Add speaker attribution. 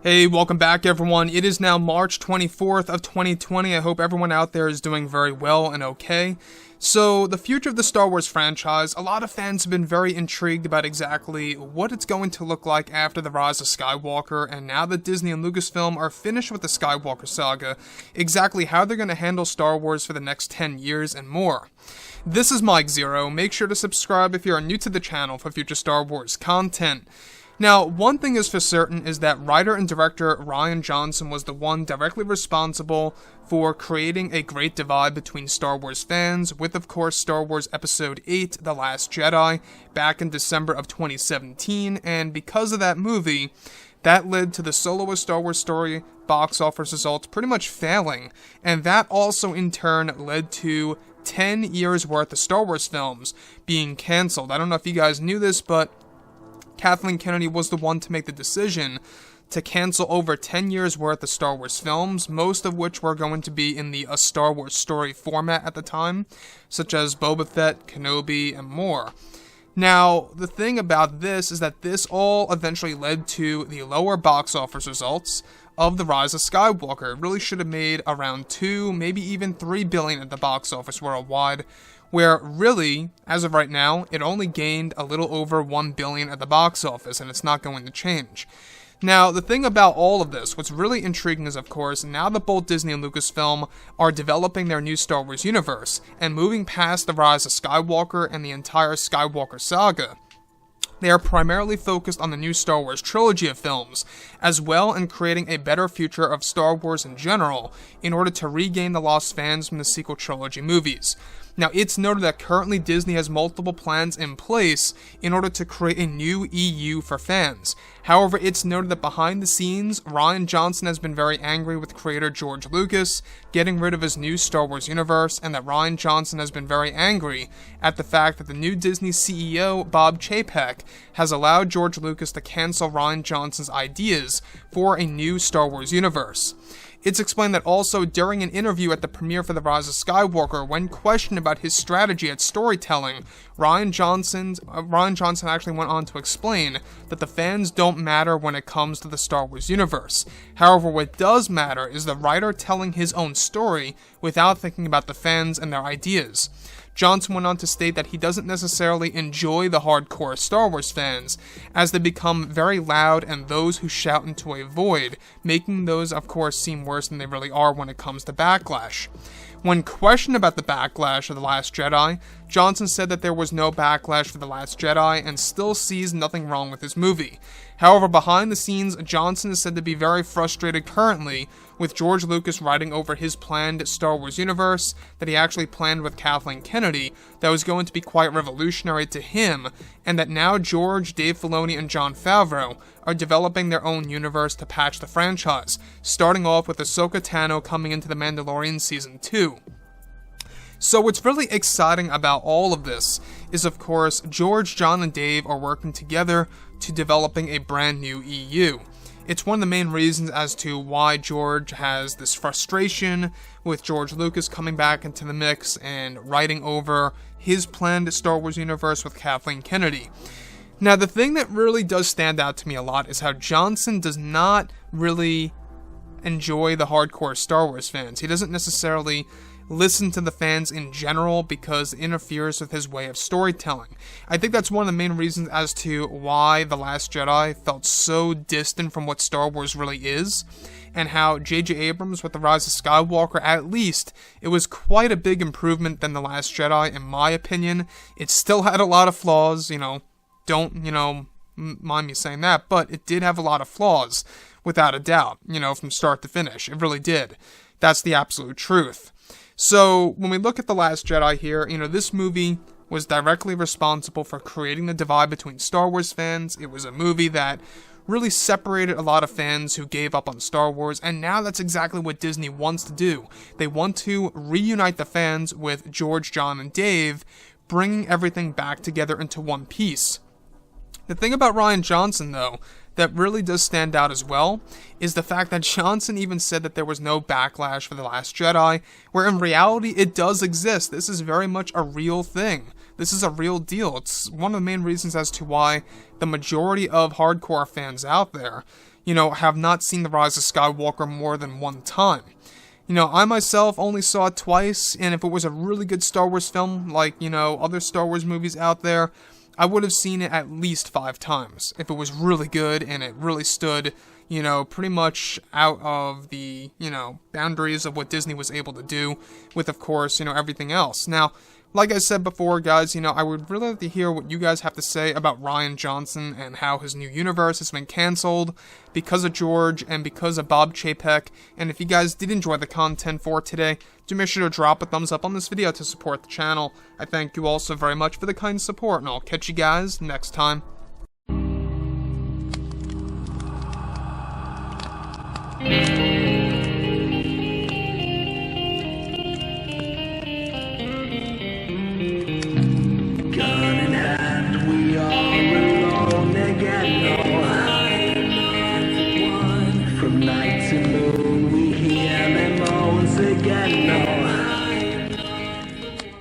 Speaker 1: Hey, welcome back everyone. It is now March 24th of 2020. I hope everyone out there is doing very well and okay. So, the future of the Star Wars franchise, a lot of fans have been very intrigued about exactly what it's going to look like after the rise of Skywalker, and now that Disney and Lucasfilm are finished with the Skywalker saga, exactly how they're going to handle Star Wars for the next 10 years and more. This is Mike Zero. Make sure to subscribe if you are new to the channel for future Star Wars content. Now, one thing is for certain is that writer and director Rian Johnson was the one directly responsible for creating a great divide between Star Wars fans, with of course Star Wars Episode 8, The Last Jedi, back in December of 2017, and because of that movie, that led to the soloist Star Wars story box office results pretty much failing, and that also in turn led to 10 years worth of Star Wars films being cancelled. I don't know if you guys knew this, but Kathleen Kennedy was the one to make the decision to cancel over 10 years worth of Star Wars films, most of which were going to be in the A Star Wars Story format at the time, such as Boba Fett, Kenobi, and more. Now, the thing about this is that this all eventually led to the lower box office results of The Rise of Skywalker. It really should have made around 2, maybe even 3 billion at the box office worldwide, where really, as of right now, it only gained a little over 1 billion at the box office, and it's not going to change. Now, the thing about all of this, what's really intriguing is, of course, now that both Disney and Lucasfilm are developing their new Star Wars universe, and moving past The Rise of Skywalker and the entire Skywalker saga, they are primarily focused on the new Star Wars trilogy of films, as well in creating a better future of Star Wars in general, in order to regain the lost fans from the sequel trilogy movies. Now, it's noted that currently Disney has multiple plans in place in order to create a new EU for fans. However, it's noted that behind the scenes, Rian Johnson has been very angry with creator George Lucas getting rid of his new Star Wars universe, and that Rian Johnson has been very angry at the fact that the new Disney CEO, Bob Chapek, has allowed George Lucas to cancel Rian Johnson's ideas for a new Star Wars universe. It's explained that also during an interview at the premiere for The Rise of Skywalker, when questioned about his strategy at storytelling, Rian Johnson actually went on to explain that the fans don't matter when it comes to the Star Wars universe. However, what does matter is the writer telling his own story without thinking about the fans and their ideas. Johnson went on to state that he doesn't necessarily enjoy the hardcore Star Wars fans, as they become very loud and those who shout into a void, making those, of course, seem worse than they really are when it comes to backlash. When questioned about the backlash of The Last Jedi, Johnson said that there was no backlash for The Last Jedi and still sees nothing wrong with his movie. However, behind the scenes, Johnson is said to be very frustrated currently with George Lucas writing over his planned Star Wars universe that he actually planned with Kathleen Kennedy that was going to be quite revolutionary to him, and that now George, Dave Filoni, and Jon Favreau are developing their own universe to patch the franchise, starting off with Ahsoka Tano coming into The Mandalorian Season 2. So what's really exciting about all of this is, of course, George, John, and Dave are working together to developing a brand new EU. It's one of the main reasons as to why George has this frustration with George Lucas coming back into the mix and writing over his planned Star Wars universe with Kathleen Kennedy. Now, the thing that really does stand out to me a lot is how Johnson does not really enjoy the hardcore Star Wars fans. He doesn't necessarily listen to the fans in general because it interferes with his way of storytelling. I think that's one of the main reasons as to why The Last Jedi felt so distant from what Star Wars really is, and how J.J. Abrams with The Rise of Skywalker, at least, it was quite a big improvement than The Last Jedi, in my opinion. It still had a lot of flaws, don't, mind me saying that, but it did have a lot of flaws, without a doubt, from start to finish. It really did. That's the absolute truth. So, when we look at The Last Jedi here, this movie was directly responsible for creating the divide between Star Wars fans. It was a movie that really separated a lot of fans who gave up on Star Wars, and now that's exactly what Disney wants to do. They want to reunite the fans with George, John, and Dave, bringing everything back together into one piece. The thing about Rian Johnson, though, that really does stand out as well, is the fact that Johnson even said that there was no backlash for The Last Jedi, where in reality it does exist. This is very much a real thing. This is a real deal. It's one of the main reasons as to why the majority of hardcore fans out there, have not seen The Rise of Skywalker more than one time. I myself only saw it twice, and if it was a really good Star Wars film, like, other Star Wars movies out there, I would have seen it at least 5 times. If it was really good and it really stood, pretty much out of the, boundaries of what Disney was able to do with, of course, everything else. Now, like I said before, guys, I would really like to hear what you guys have to say about Rian Johnson and how his new universe has been canceled because of George and because of Bob Chapek. And if you guys did enjoy the content for today, do make sure to drop a thumbs up on this video to support the channel. I thank you all so very much for the kind support, and I'll catch you guys next time.
Speaker 2: From night to morning.